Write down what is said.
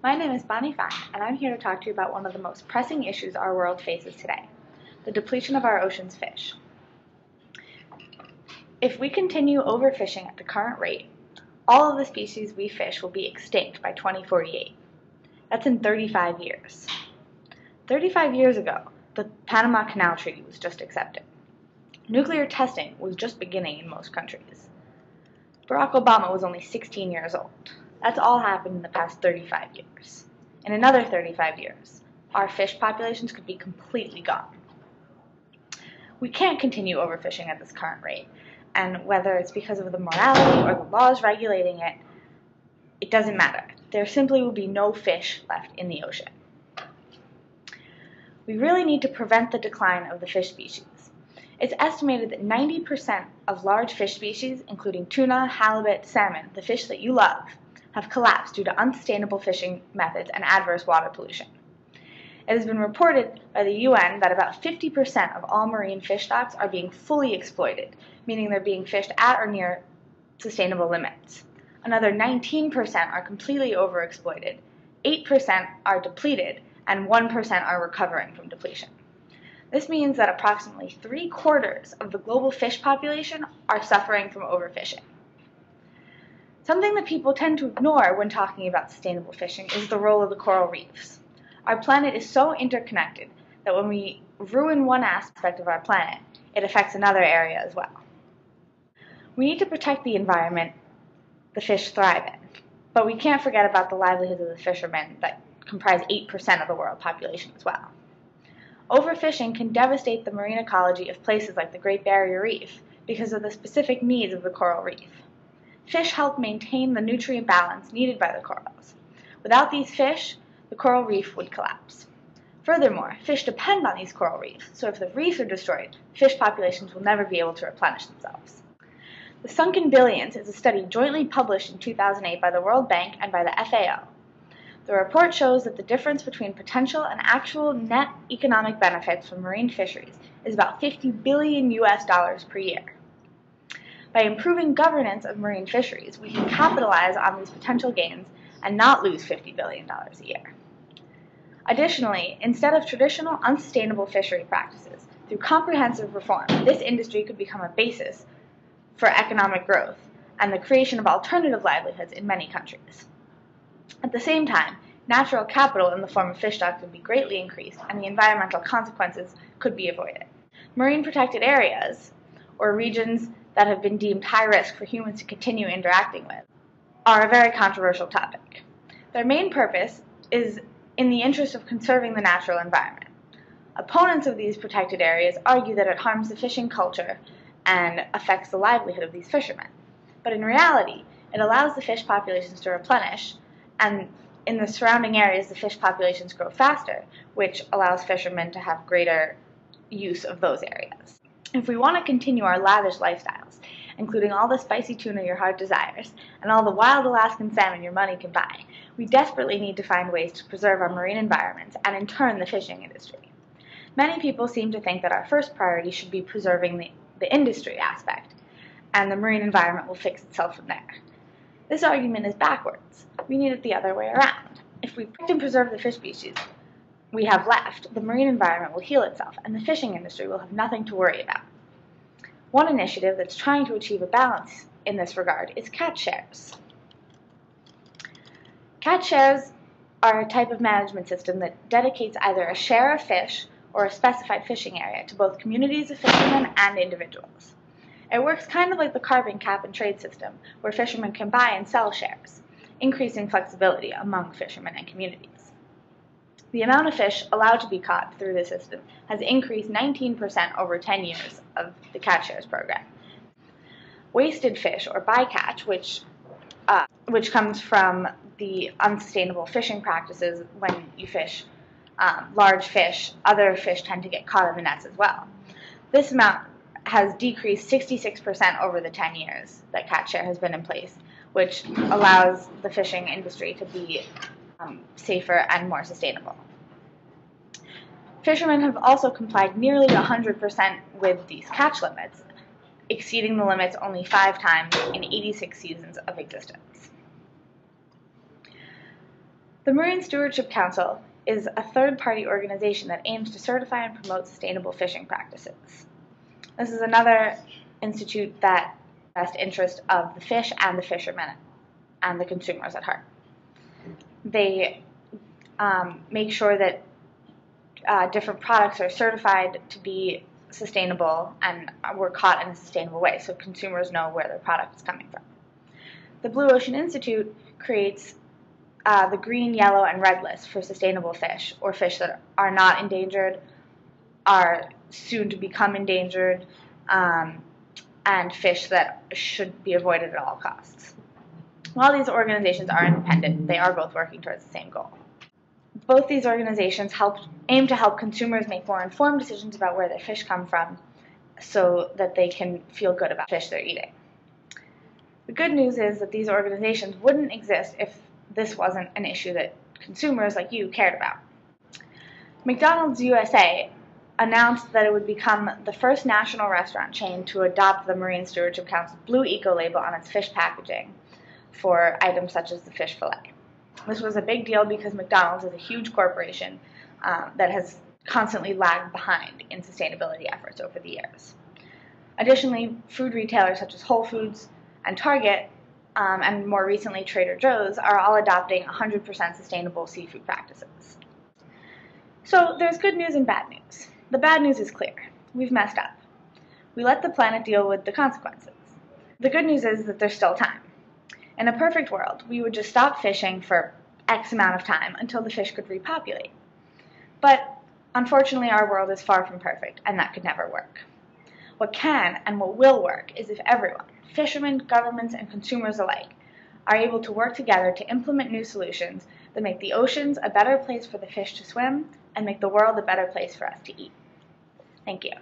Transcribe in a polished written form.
My name is Bonnie Fang, and I'm here to talk to you about one of the most pressing issues our world faces today, the depletion of our ocean's fish. If we continue overfishing at the current rate, all of the species we fish will be extinct by 2048. That's in 35 years. 35 years ago, the Panama Canal Treaty was just accepted. Nuclear testing was just beginning in most countries. Barack Obama was only 16 years old. That's all happened in the past 35 years. In another 35 years, our fish populations could be completely gone. We can't continue overfishing at this current rate, and whether it's because of the morality or the laws regulating it, it doesn't matter. There simply will be no fish left in the ocean. We really need to prevent the decline of the fish species. It's estimated that 90% of large fish species, including tuna, halibut, salmon, the fish that you love, have collapsed due to unsustainable fishing methods and adverse water pollution. It has been reported by the UN that about 50% of all marine fish stocks are being fully exploited, meaning they're being fished at or near sustainable limits. Another 19% are completely overexploited, 8% are depleted, and 1% are recovering from depletion. This means that approximately 3/4 of the global fish population are suffering from overfishing. Something that people tend to ignore when talking about sustainable fishing is the role of the coral reefs. Our planet is so interconnected that when we ruin one aspect of our planet, it affects another area as well. We need to protect the environment the fish thrive in, but we can't forget about the livelihoods of the fishermen that comprise 8% of the world population as well. Overfishing can devastate the marine ecology of places like the Great Barrier Reef because of the specific needs of the coral reef. Fish help maintain the nutrient balance needed by the corals. Without these fish, the coral reef would collapse. Furthermore, fish depend on these coral reefs, so if the reefs are destroyed, fish populations will never be able to replenish themselves. The Sunken Billions is a study jointly published in 2008 by the World Bank and by the FAO. The report shows that the difference between potential and actual net economic benefits from marine fisheries is about $50 billion per year. By improving governance of marine fisheries, we can capitalize on these potential gains and not lose $50 billion a year. Additionally, instead of traditional unsustainable fishery practices, through comprehensive reform, this industry could become a basis for economic growth and the creation of alternative livelihoods in many countries. At the same time, natural capital in the form of fish stocks would be greatly increased and the environmental consequences could be avoided. Marine protected areas, or regions that have been deemed high risk for humans to continue interacting with, are a very controversial topic. Their main purpose is in the interest of conserving the natural environment. Opponents of these protected areas argue that it harms the fishing culture and affects the livelihood of these fishermen. But in reality, it allows the fish populations to replenish, and in the surrounding areas the fish populations grow faster, which allows fishermen to have greater use of those areas. If we want to continue our lavish lifestyles, including all the spicy tuna your heart desires and all the wild Alaskan salmon your money can buy, we desperately need to find ways to preserve our marine environments and in turn the fishing industry. Many people seem to think that our first priority should be preserving the industry aspect, and the marine environment will fix itself from there. This argument is backwards. We need it the other way around. If we protect and preserve the fish species we have left, the marine environment will heal itself, and the fishing industry will have nothing to worry about. One initiative that's trying to achieve a balance in this regard is catch shares. Catch shares are a type of management system that dedicates either a share of fish or a specified fishing area to both communities of fishermen and individuals. It works kind of like the carbon cap and trade system, where fishermen can buy and sell shares, increasing flexibility among fishermen and communities. The amount of fish allowed to be caught through the system has increased 19% over 10 years of the catch shares program. Wasted fish, or bycatch, which comes from the unsustainable fishing practices when you fish large fish, other fish tend to get caught in the nets as well. This amount has decreased 66% over the 10 years that catch share has been in place, which allows the fishing industry to be safer and more sustainable. Fishermen have also complied nearly 100% with these catch limits, exceeding the limits only 5 times in 86 seasons of existence. The Marine Stewardship Council is a third-party organization that aims to certify and promote sustainable fishing practices. This is another institute that has the best interest of the fish and the fishermen and the consumers at heart. They make sure that different products are certified to be sustainable and were caught in a sustainable way, so consumers know where their product is coming from. The Blue Ocean Institute creates the green, yellow, and red list for sustainable fish, or fish that are not endangered, are soon to become endangered, and fish that should be avoided at all costs. While these organizations are independent, they are both working towards the same goal. Both these organizations aim to help consumers make more informed decisions about where their fish come from so that they can feel good about fish they're eating. The good news is that these organizations wouldn't exist if this wasn't an issue that consumers like you cared about. McDonald's USA announced that it would become the first national restaurant chain to adopt the Marine Stewardship Council's Blue Eco label on its fish packaging for items such as the fish fillet. This was a big deal because McDonald's is a huge corporation that has constantly lagged behind in sustainability efforts over the years. Additionally, food retailers such as Whole Foods and Target, and more recently Trader Joe's, are all adopting 100% sustainable seafood practices. So there's good news and bad news. The bad news is clear. We've messed up. We let the planet deal with the consequences. The good news is that there's still time. In a perfect world, we would just stop fishing for X amount of time until the fish could repopulate. But unfortunately, our world is far from perfect, and that could never work. What can and what will work is if everyone, fishermen, governments, and consumers alike, are able to work together to implement new solutions that make the oceans a better place for the fish to swim and make the world a better place for us to eat. Thank you.